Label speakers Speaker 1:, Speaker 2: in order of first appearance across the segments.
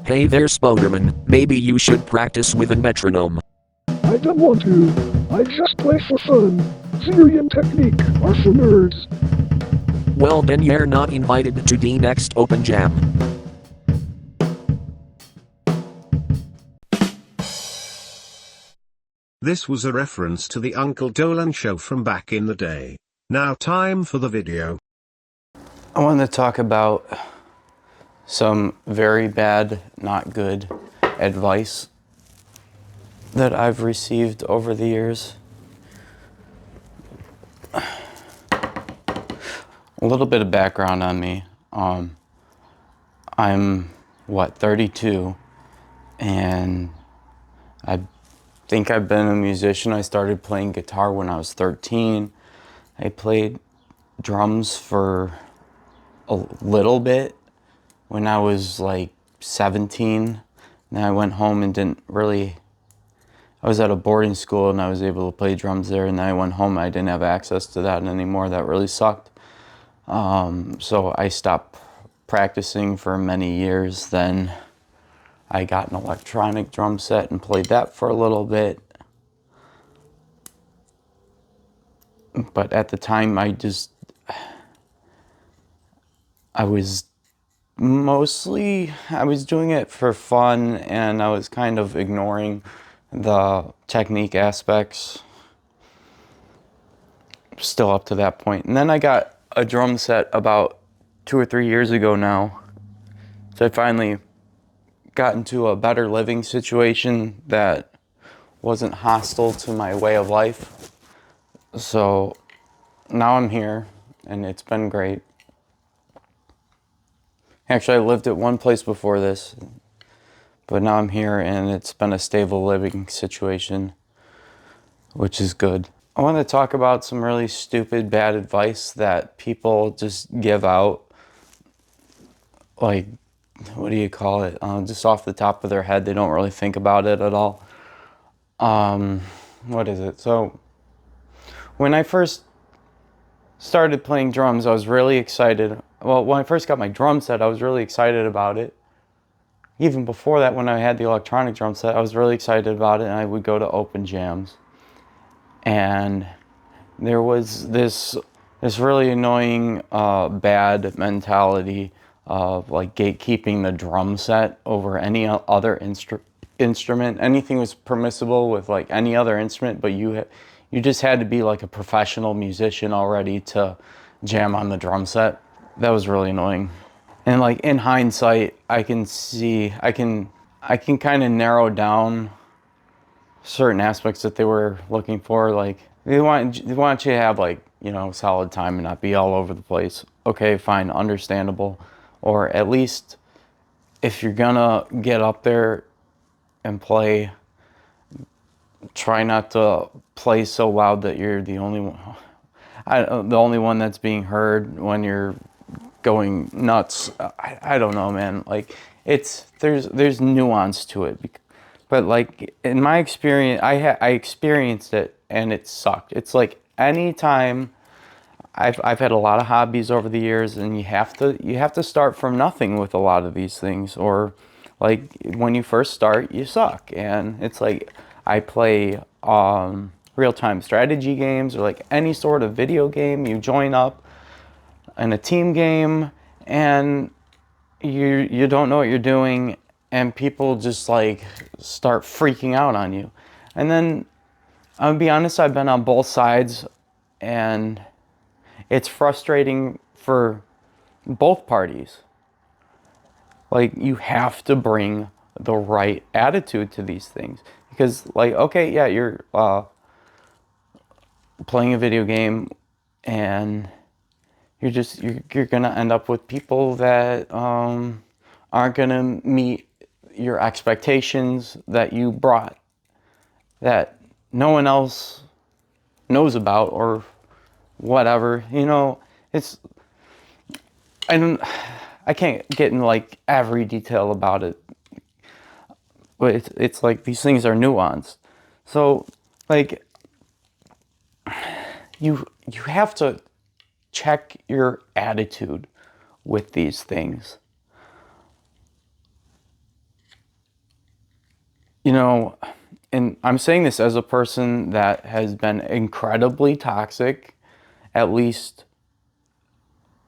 Speaker 1: Hey there, Spoderman, maybe you should practice with a metronome.
Speaker 2: I don't want to. I just play for fun. Theory and technique are for nerds.
Speaker 1: Well, then you're not invited to the next open jam.
Speaker 3: This was a reference to the Uncle Dolan show from back in the day. Now time for the video.
Speaker 4: I want to talk about some very bad, not good advice that I've received over the years. A little bit of background on me. I'm 32, and I think I've been a musician. I started playing guitar when I was 13. I played drums for a little bit when I was like 17. Then I went home and I was at a boarding school and I was able to play drums there, and then I went home and I didn't have access to that anymore. That really sucked. So I stopped practicing for many years. Then I got an electronic drum set and played that for a little bit. But at the time I was doing it for fun, and I was kind of ignoring the technique aspects still up to that point. And then I got a drum set about 2 or 3 years ago now. So I finally got into a better living situation that wasn't hostile to my way of life. So now I'm here, and it's been great. Actually, I lived at one place before this, but now I'm here and it's been a stable living situation, which is good. I want to talk about some really stupid, bad advice that people just give out. Like, what do you call it? Just off the top of their head. They don't really think about it at all. What is it? So, when I first started playing drums, I was really excited. Well, when I first got my drum set, I was really excited about it. Even before that, when I had the electronic drum set, I was really excited about it, and I would go to open jams. And there was this really annoying, bad mentality of like gatekeeping the drum set over any other instrument. Anything was permissible with like any other instrument, but you just had to be like a professional musician already to jam on the drum set. That was really annoying. And like in hindsight, I can kind of narrow down certain aspects that they were looking for. Like they want you to have like, solid time and not be all over the place. Okay, fine, understandable. Or at least if you're gonna get up there and play, try not to play so loud that you're the only one that's being heard when you're going nuts. I don't know, man. Like there's nuance to it, but like in my experience, I experienced it and it sucked. It's like anytime I've had a lot of hobbies over the years, and you have to start from nothing with a lot of these things, or like when you first start, you suck. And it's like I play real-time strategy games, or like any sort of video game. You join up in a team game and you don't know what you're doing, and people just like start freaking out on you. And then I'll be honest, I've been on both sides, and it's frustrating for both parties. Like, you have to bring the right attitude to these things, because like, okay, yeah, you're playing a video game, and you're gonna end up with people that aren't gonna meet your expectations that you brought, that no one else knows about, or whatever. I can't get in like every detail about it, but it's like these things are nuanced. So like you have to check your attitude with these things. You know, and I'm saying this as a person that has been incredibly toxic, at least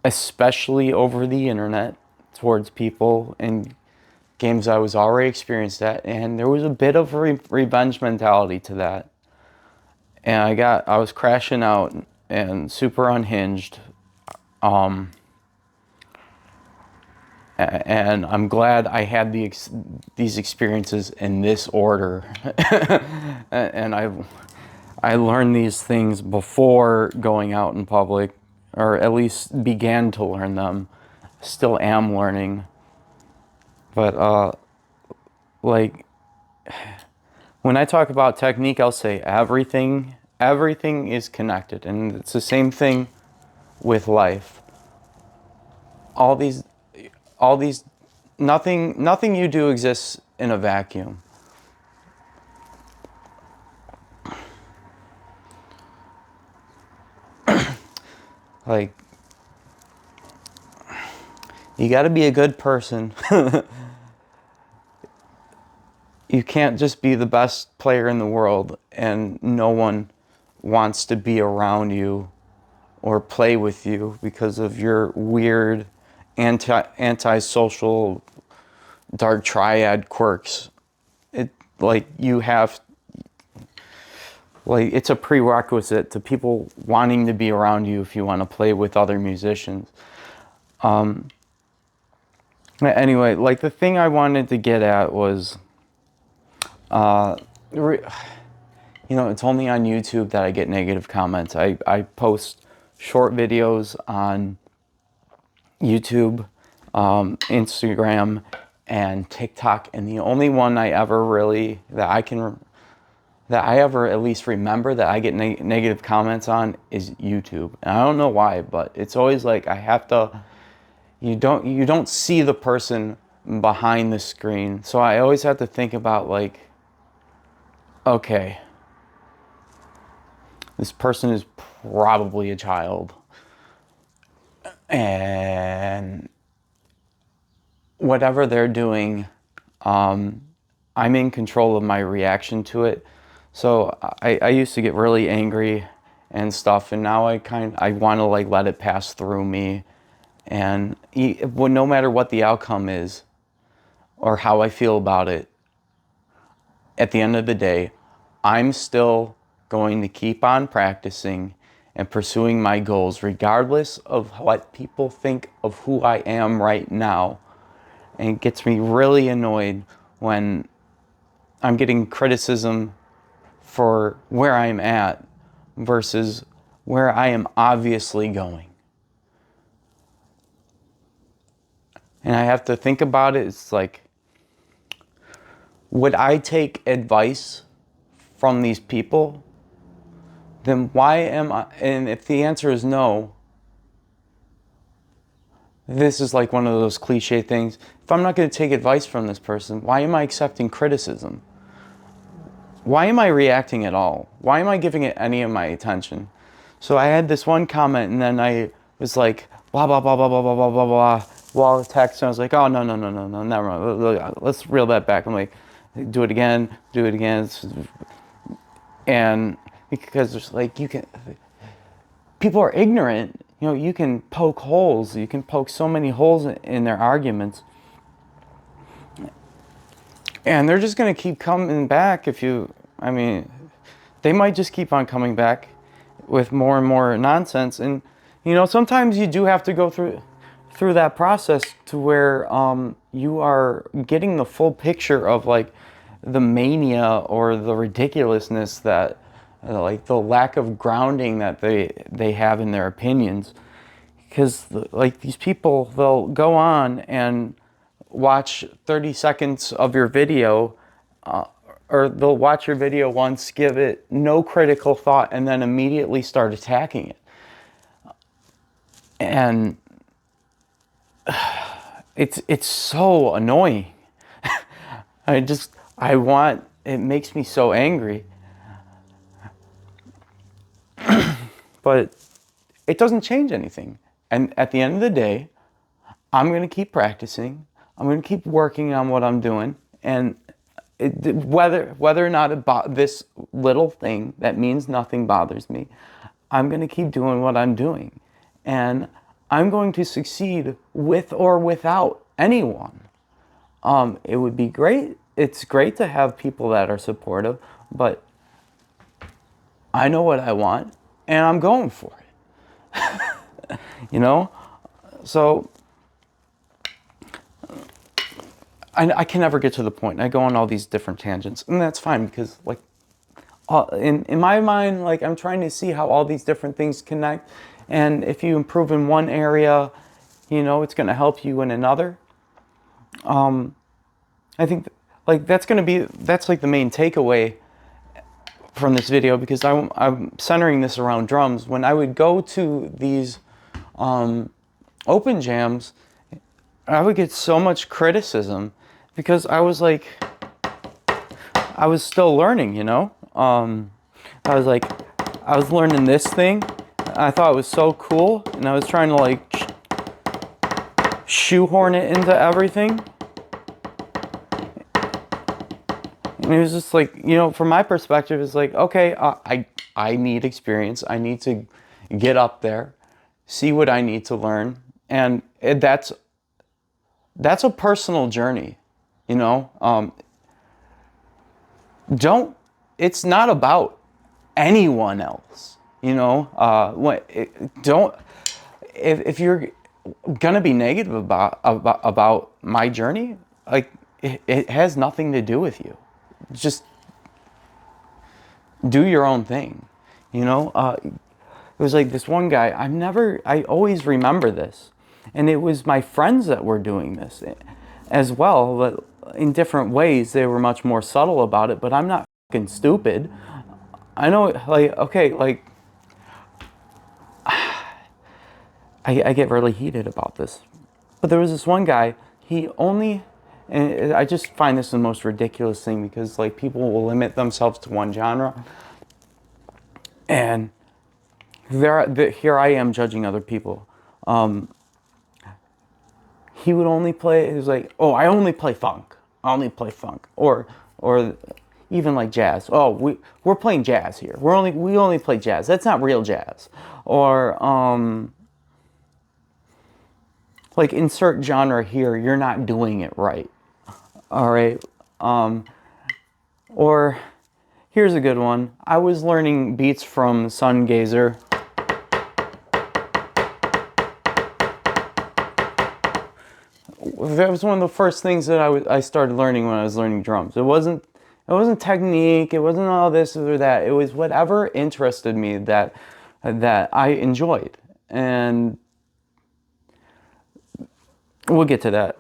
Speaker 4: especially over the internet, towards people in games I was already experienced at, and there was a bit of a revenge mentality to that. And I was crashing out and super unhinged. Um, and I'm glad I had these experiences in this order. And I learned these things before going out in public, or at least began to learn them. Still am learning. But like when I talk about technique, I'll say everything is connected, and it's the same thing with life. All these nothing you do exists in a vacuum. Like, you got to be a good person. You can't just be the best player in the world and no one wants to be around you or play with you because of your weird antisocial dark triad quirks. It like you have like it's a prerequisite to people wanting to be around you if you want to play with other musicians. Anyway, like the thing I wanted to get at was, it's only on YouTube that I get negative comments. I post short videos on YouTube, Instagram, and TikTok, and the only one I ever really that I ever at least remember that I get negative comments on is YouTube. And I don't know why, but it's always like I have to. You don't see the person behind the screen, so I always have to think about like, okay, this person is probably a child, and whatever they're doing, I'm in control of my reaction to it. So I used to get really angry and stuff, and now I want to like let it pass through me, and no matter what the outcome is or how I feel about it, at the end of the day, I'm still going to keep on practicing and pursuing my goals regardless of what people think of who I am right now. And it gets me really annoyed when I'm getting criticism for where I'm at versus where I am obviously going. And I have to think about it. It's like, would I take advice from these people? Then why am I? And if the answer is no, this is like one of those cliche things. If I'm not going to take advice from this person, why am I accepting criticism? Why am I reacting at all? Why am I giving it any of my attention? So I had this one comment, and then I was like, blah, blah, blah, blah, blah, blah, blah, blah, blah, while text, and I was like, oh, no, no, no, no, no, never mind. Let's reel that back. I'm like, do it again. And because there's like, people are ignorant. You can poke holes. You can poke so many holes in their arguments. And they're just going to keep coming back they might just keep on coming back with more and more nonsense. And, sometimes you do have to go through that process to where you are getting the full picture of like the mania or the ridiculousness that like the lack of grounding that they have in their opinions. Because like these people, they'll go on and watch 30 seconds of your video, or they'll watch your video once, give it no critical thought, and then immediately start attacking it. And it's so annoying. It makes me so angry. But it doesn't change anything. And at the end of the day, I'm going to keep practicing. I'm going to keep working on what I'm doing. And whether or not this little thing that means nothing bothers me, I'm going to keep doing what I'm doing. And I'm going to succeed with or without anyone. It would be great. It's great to have people that are supportive, but I know what I want and I'm going for it. You know? So I can never get to the point. I go on all these different tangents, and that's fine because, like, in my mind, like, I'm trying to see how all these different things connect, and if you improve in one area, you know, it's going to help you in another. I think, like, that's like the main takeaway from this video, because I'm centering this around drums. When I would go to these open jams, I would get so much criticism because I was like, I was still learning, you know? I was learning this thing. I thought it was so cool, and I was trying to like shoehorn it into everything. And it was just like, you know, from my perspective, it's like, okay, I need experience. I need to get up there, see what I need to learn. And that's a personal journey, you know? It's not about anyone else, you know? If you're gonna be negative about my journey, like, it has nothing to do with you. Just do your own thing, you know? It was like this one guy, I always remember this. And it was my friends that were doing this as well, but in different ways. They were much more subtle about it, but I'm not fucking stupid. I know, like, okay, like, I get really heated about this. But there was this one guy, and I just find this the most ridiculous thing, because, like, people will limit themselves to one genre. And here I am judging other people. He would only play, he was like, oh, I only play funk. I only play funk. Or even like jazz. Oh, we're playing jazz here. We only play jazz. That's not real jazz. Or like, insert genre here, you're not doing it right. All right. Or here's a good one. I was learning beats from Sun Gazer. That was one of the first things that I started learning when I was learning drums. It wasn't technique. It wasn't all this or that. It was whatever interested me that I enjoyed. And we'll get to that.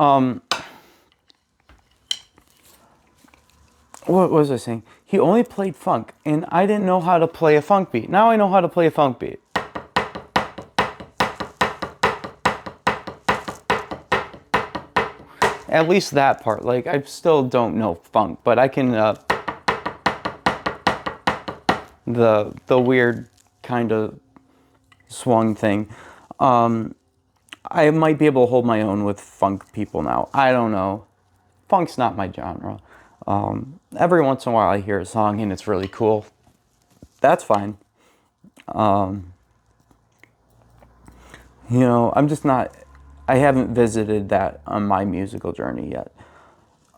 Speaker 4: What was I saying? He only played funk, and I didn't know how to play a funk beat. Now I know how to play a funk beat. At least that part. Like, I still don't know funk, but I can, the weird kind of swung thing. I might be able to hold my own with funk people now. I don't know. Funk's not my genre. Every once in a while I hear a song and it's really cool. That's fine. You know, I haven't visited that on my musical journey yet.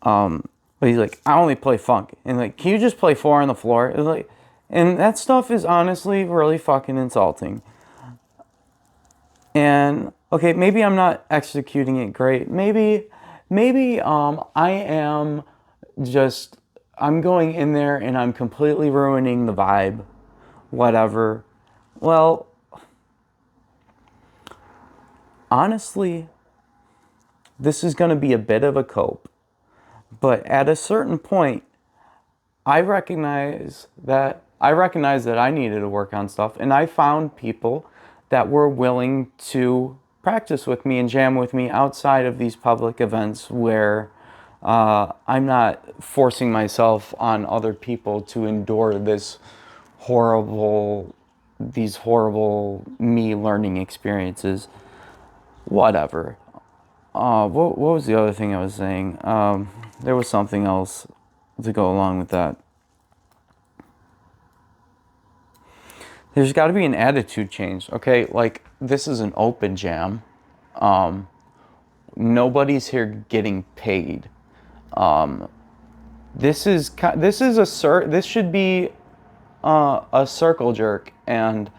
Speaker 4: But he's like, I only play funk. And like, can you just play 4 on the floor? It's like, and that stuff is honestly really fucking insulting. And okay, maybe I'm not executing it great. Maybe I am just, I'm going in there and I'm completely ruining the vibe. Whatever. Well, honestly, this is going to be a bit of a cope. But at a certain point, I recognize that I needed to work on stuff, and I found people that were willing to practice with me and jam with me outside of these public events where I'm not forcing myself on other people to endure these horrible me learning experiences. Whatever. What was the other thing I was saying? There was something else. to go along with that. There's got to be an attitude change, okay? Like, this is an open jam. Nobody's here getting paid. This should be a circle jerk, and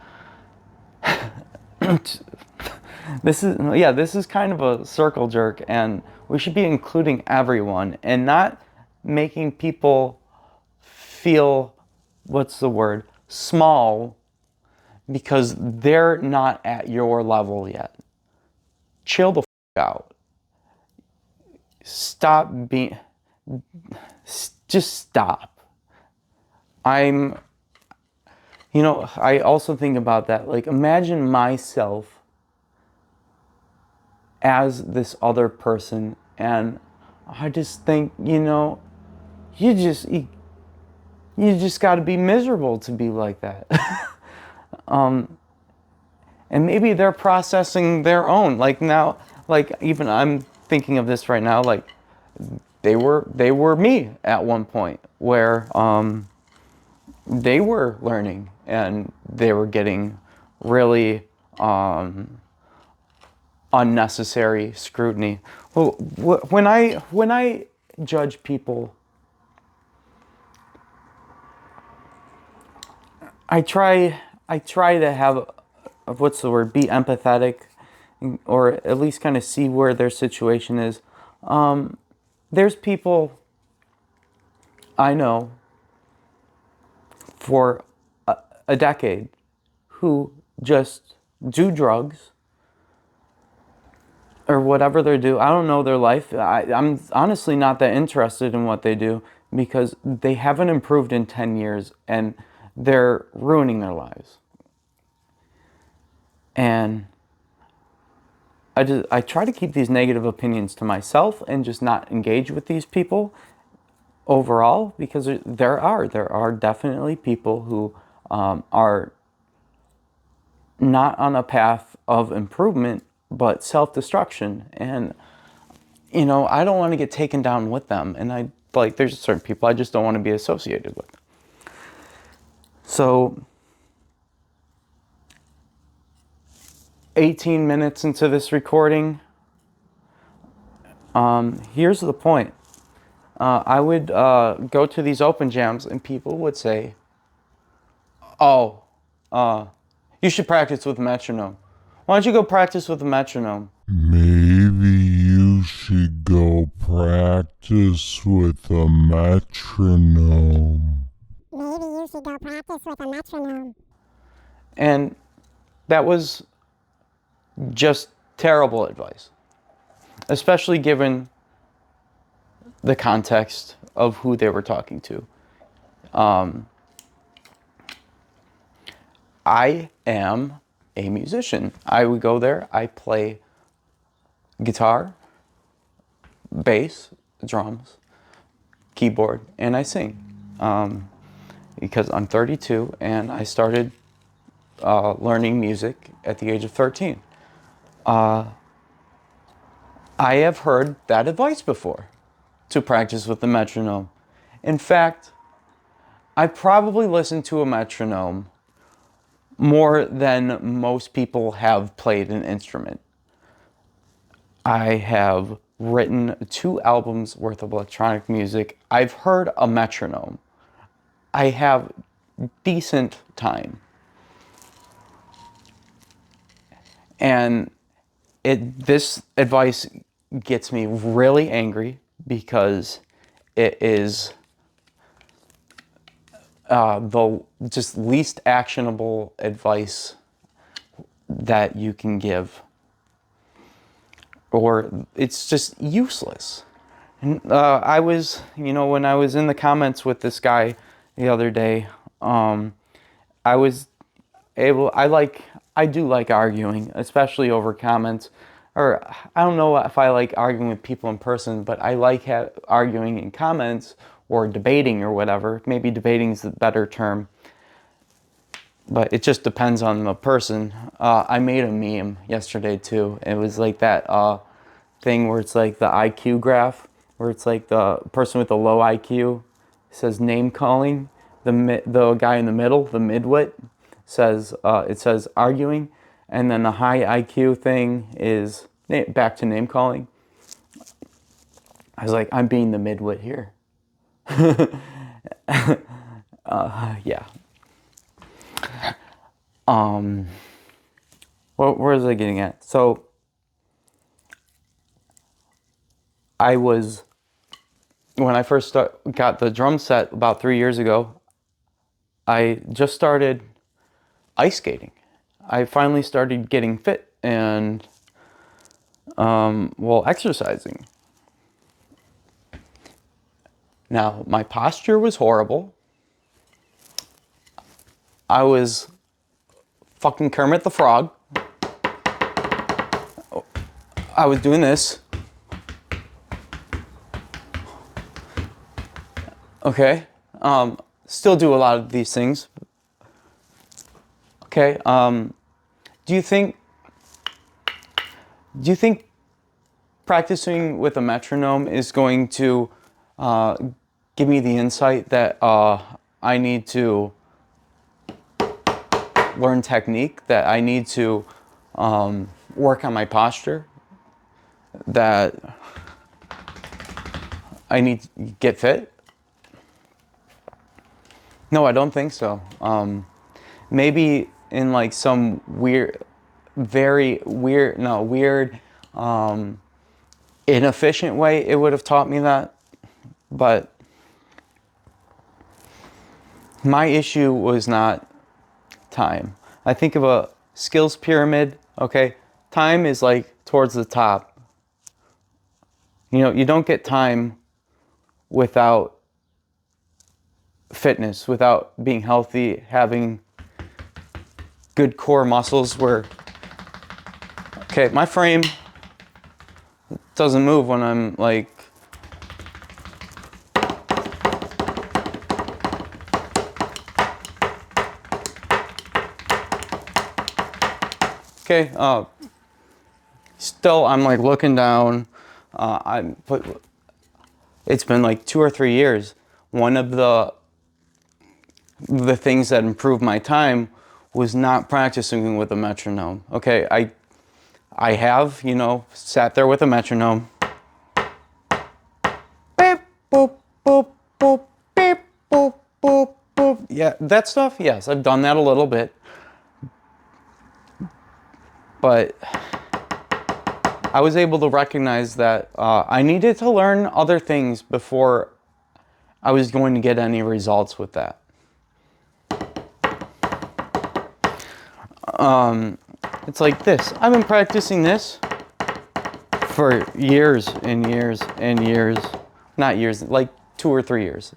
Speaker 4: this is kind of a circle jerk, and we should be including everyone and not making people feel, what's the word, small, because they're not at your level yet. Chill the out. Just stop. I also think about that. Like, imagine myself as this other person, and I just think, you just got to be miserable to be like that. And maybe they're processing their own. Like, now, like, even I'm thinking of this right now, like, they were me at one point, where they were learning and they were getting really unnecessary scrutiny. Well, when I judge people, I try to have, what's the word, be empathetic, or at least kind of see where their situation is. There's people I know for a decade who just do drugs or whatever they do. I don't know their life. I'm honestly not that interested in what they do, because they haven't improved in 10 years and they're ruining their lives. And I try to keep these negative opinions to myself and just not engage with these people overall, because there are definitely people who are not on a path of improvement, but self-destruction. And, I don't want to get taken down with them. And there's certain people I just don't want to be associated with. So 18 minutes into this recording, here's the point. I would go to these open jams and people would say, oh, you should practice with a metronome. Why don't you go practice with a metronome?
Speaker 5: Maybe you should go practice with a metronome.
Speaker 6: Maybe you should go practice with a metronome.
Speaker 4: And that was just terrible advice, especially given the context of who they were talking to. I am a musician. I would go there, I play guitar, bass, drums, keyboard, and I sing. Because I'm 32 and I started learning music at the age of 13. I have heard that advice before, to practice with the metronome. In fact, I probably listened to a metronome more than most people have played an instrument. I have written 2 albums worth of electronic music. I've heard a metronome. I have decent time. And this advice gets me really angry, because it is the just least actionable advice that you can give, or it's just useless. And I was, when I was in the comments with this guy the other day, I do like arguing, especially over comments. Or I don't know if I like arguing with people in person, but I like arguing in comments, or debating or whatever. Maybe debating is the better term, but it just depends on the person. I made a meme yesterday too. It was like that thing where it's like the IQ graph, where it's like the person with the low IQ says name calling. The guy in the middle, the midwit, says it says arguing, and then the high IQ thing is back to name calling. I was like, I'm being the midwit here. Yeah. Where was I getting at? So when I first got the drum set about 3 years ago, I just started ice skating. I finally started getting fit and, exercising. Now, my posture was horrible. I was fucking Kermit the Frog. I was doing this. Okay. Still do a lot of these things. Okay. Do you think practicing with a metronome is going to give me the insight that I need to learn technique, that I need to work on my posture, that I need to get fit? No, I don't think so. Maybe in like some weird, inefficient way, it would have taught me that. But my issue was not time. I think of a skills pyramid, okay? Time is like towards the top. You know, you don't get time without fitness, without being healthy, having good core muscles where, okay, my frame doesn't move when I'm like, okay, still I'm like looking down. It's been like 2 or 3 years. One of the things that improved my time was not practicing with a metronome. Okay, I have, you know, sat there with a metronome. Beep, boop, boop, boop, beep, boop, boop, boop. Yeah, that stuff, yes, I've done that a little bit. But I was able to recognize that I needed to learn other things before I was going to get any results with that. It's like this. I've been practicing this for years and years and years. Not years, like 2 or 3 years.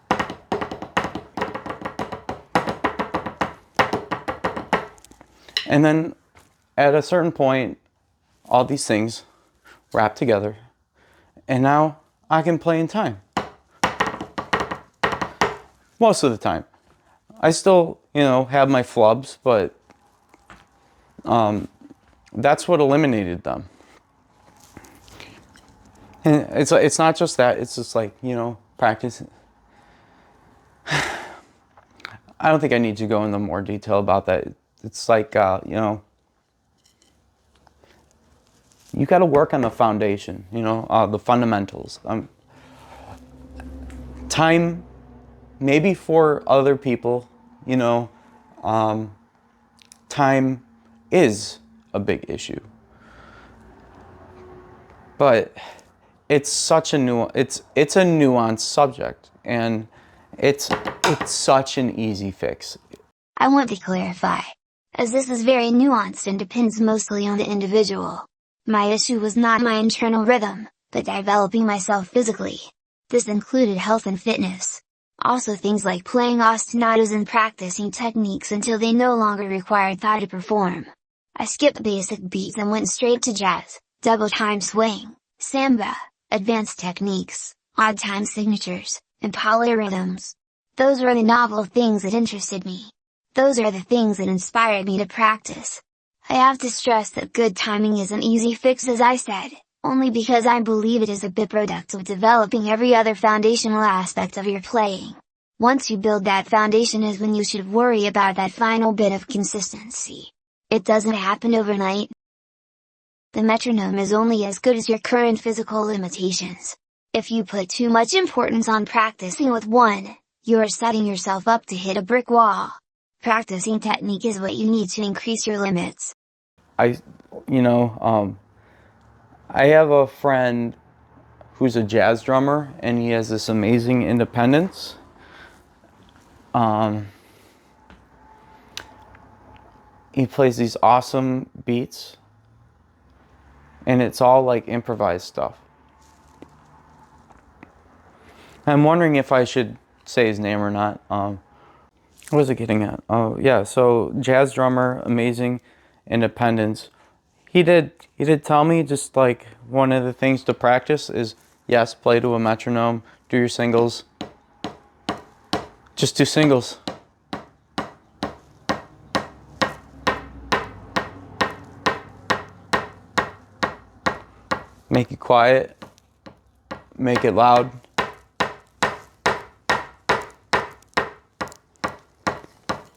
Speaker 4: And then at a certain point, all these things wrap together, and now I can play in time. Most of the time. I still, you know, have my flubs, but that's what eliminated them. And it's not just that, it's just like, you know, practice. I don't think I need to go into more detail about that. It's like, you know, you got to work on the foundation, you know, the fundamentals. Time, maybe for other people, you know, time is a big issue. But it's such a it's a nuanced subject, and it's such an easy fix.
Speaker 6: I want to clarify, as this is very nuanced and depends mostly on the individual. My issue was not my internal rhythm, but developing myself physically. This included health and fitness. Also things like playing ostinatos and practicing techniques until they no longer required thought to perform. I skipped basic beats and went straight to jazz, double time swing, samba, advanced techniques, odd time signatures, and polyrhythms. Those were the novel things that interested me. Those are the things that inspired me to practice. I have to stress that good timing is an easy fix, as I said, only because I believe it is a byproduct of developing every other foundational aspect of your playing. Once you build that foundation is when you should worry about that final bit of consistency. It doesn't happen overnight. The metronome is only as good as your current physical limitations. If you put too much importance on practicing with one, you are setting yourself up to hit a brick wall. Practicing technique is what you need to increase your limits.
Speaker 4: I have a friend who's a jazz drummer, and he has this amazing independence. He plays these awesome beats, and it's all like improvised stuff. I'm wondering if I should say his name or not. What was it getting at? Oh yeah, so jazz drummer, amazing independence. He did tell me just like one of the things to practice is, yes, play to a metronome, do your singles. Just do singles. Make it quiet, make it loud.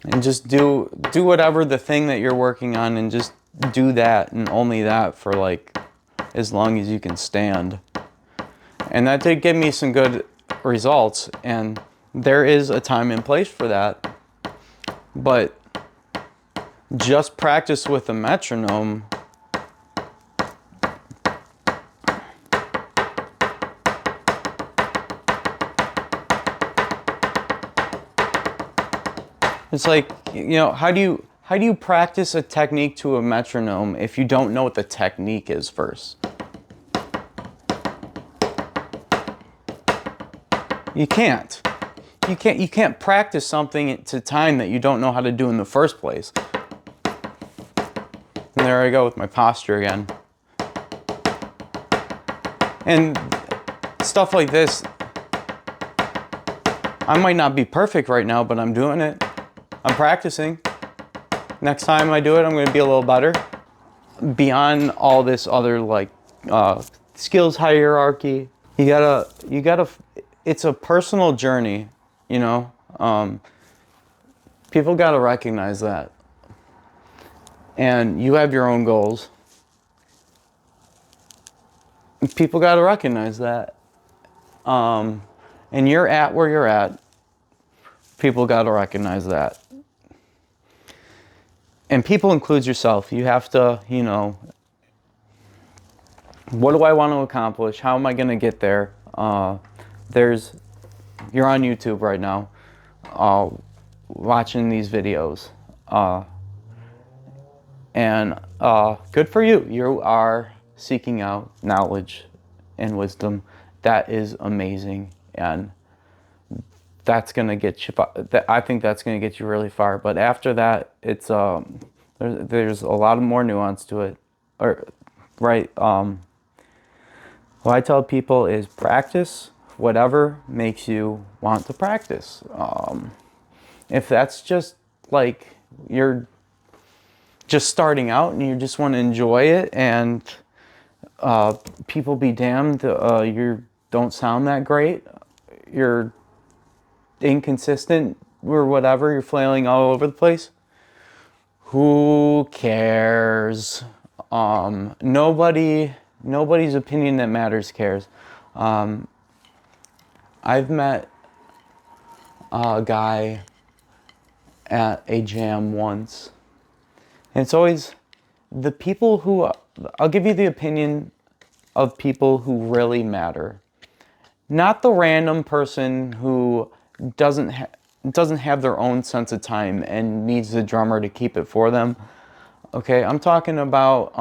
Speaker 4: And just do whatever the thing that you're working on, and just do that and only that for like as long as you can stand. And that did give me some good results, and there is a time and place for that. But just practice with a metronome. It's like, how do you practice a technique to a metronome if you don't know what the technique is first? You can't. You can't practice something to time that you don't know how to do in the first place. And there I go with my posture again. And stuff like this, I might not be perfect right now, but I'm doing it. I'm practicing. Next time I do it, I'm going to be a little better. Beyond all this other like skills hierarchy, you gotta. It's a personal journey, People gotta recognize that, and you have your own goals. People gotta recognize that, and you're at where you're at. People gotta recognize that. And people includes yourself. You have to, what do I want to accomplish? How am I going to get there? You're on YouTube right now, watching these videos. And good for you. You are seeking out knowledge and wisdom. That is amazing. And that's going to get you, I think that's going to get you really far. But after that, it's there's a lot more nuance to it. Right? What I tell people is practice whatever makes you want to practice. If that's just like you're just starting out and you just want to enjoy it, and people be damned, you don't sound that great, you're inconsistent or whatever, you're flailing all over the place, who cares? Nobody's opinion that matters cares. I've met a guy at a jam once, and it's always the people who, I'll give you the opinion of people who really matter, not the random person who doesn't have their own sense of time and needs the drummer to keep it for them. Okay, I'm talking about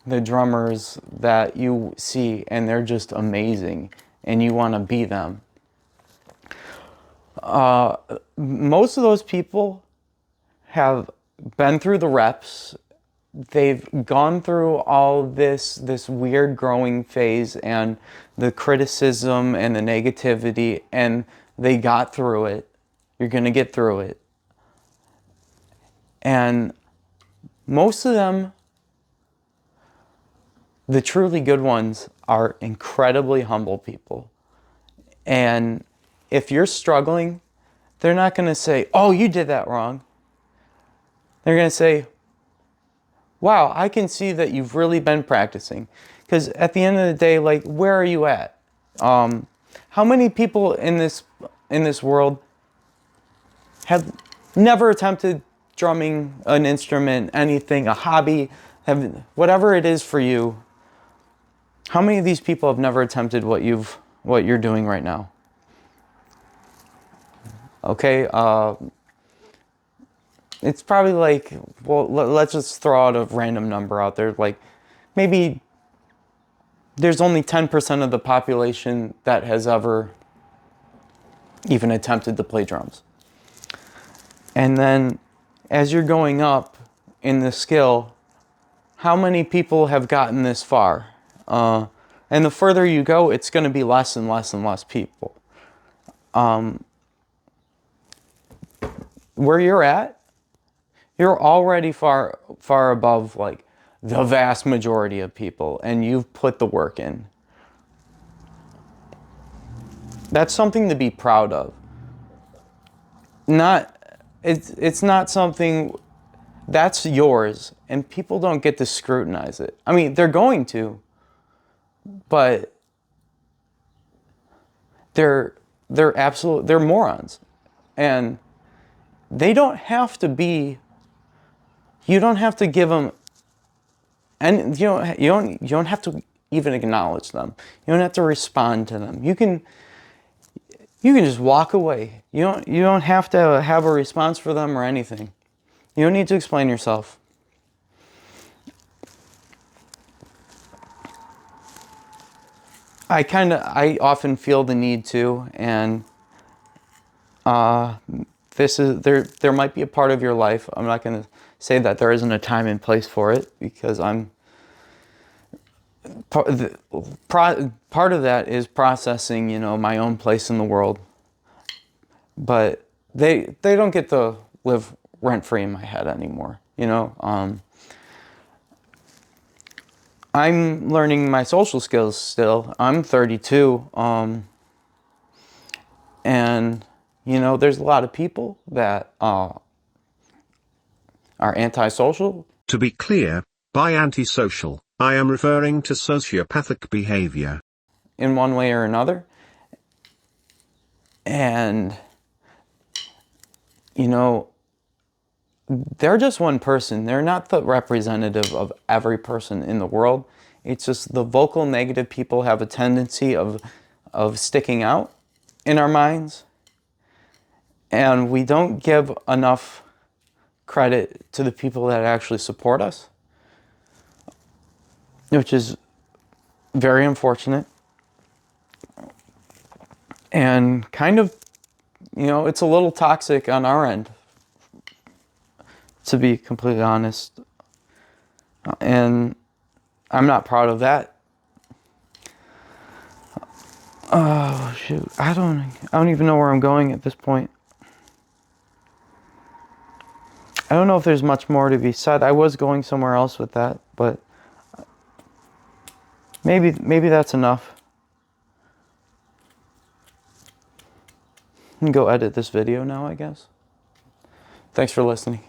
Speaker 4: the drummers that you see and they're just amazing and you want to be them. Most of those people have been through the reps. They've gone through all this weird growing phase and the criticism and the negativity, and they got through it. You're going to get through it. And most of them, the truly good ones, are incredibly humble people. And if you're struggling, they're not going to say, oh, you did that wrong. They're going to say, wow, I can see that you've really been practicing. Because at the end of the day, like, where are you at? How many people in this world have never attempted drumming, an instrument, anything, a hobby, whatever it is for you? How many of these people have never attempted what you're doing right now? Okay, it's probably like, well, let's just throw out a random number out there. Like, maybe there's only 10% of the population that has ever even attempted to play drums. And then as you're going up in the skill, how many people have gotten this far? And the further you go, it's going to be less and less and less people. Where you're at, you're already far above like the vast majority of people, and you've put the work in. That's something to be proud of. It's not something that's yours, and people don't get to scrutinize it. I mean, they're going to, but they're morons, and they don't have to be. You don't have to give them, and you don't have to even acknowledge them. You don't have to respond to them. You can just walk away. You don't have to have a response for them or anything. You don't need to explain yourself. I often feel the need to, and there might be a part of your life. I'm not going to say that there isn't a time and place for it, because part of that is processing, my own place in the world. But they don't get to live rent-free in my head anymore, I'm learning my social skills still. I'm 32, and there's a lot of people that are antisocial.
Speaker 3: To be clear, by antisocial, I am referring to sociopathic behavior.
Speaker 4: In one way or another. And, they're just one person. They're not the representative of every person in the world. It's just the vocal negative people have a tendency of sticking out in our minds. And we don't give enough credit to the people that actually support us, which is very unfortunate. And kind of, it's a little toxic on our end, to be completely honest. And I'm not proud of that. Oh, shoot. I don't even know where I'm going at this point. I don't know if there's much more to be said. I was going somewhere else with that, but maybe that's enough. I can go edit this video now, I guess. Thanks for listening.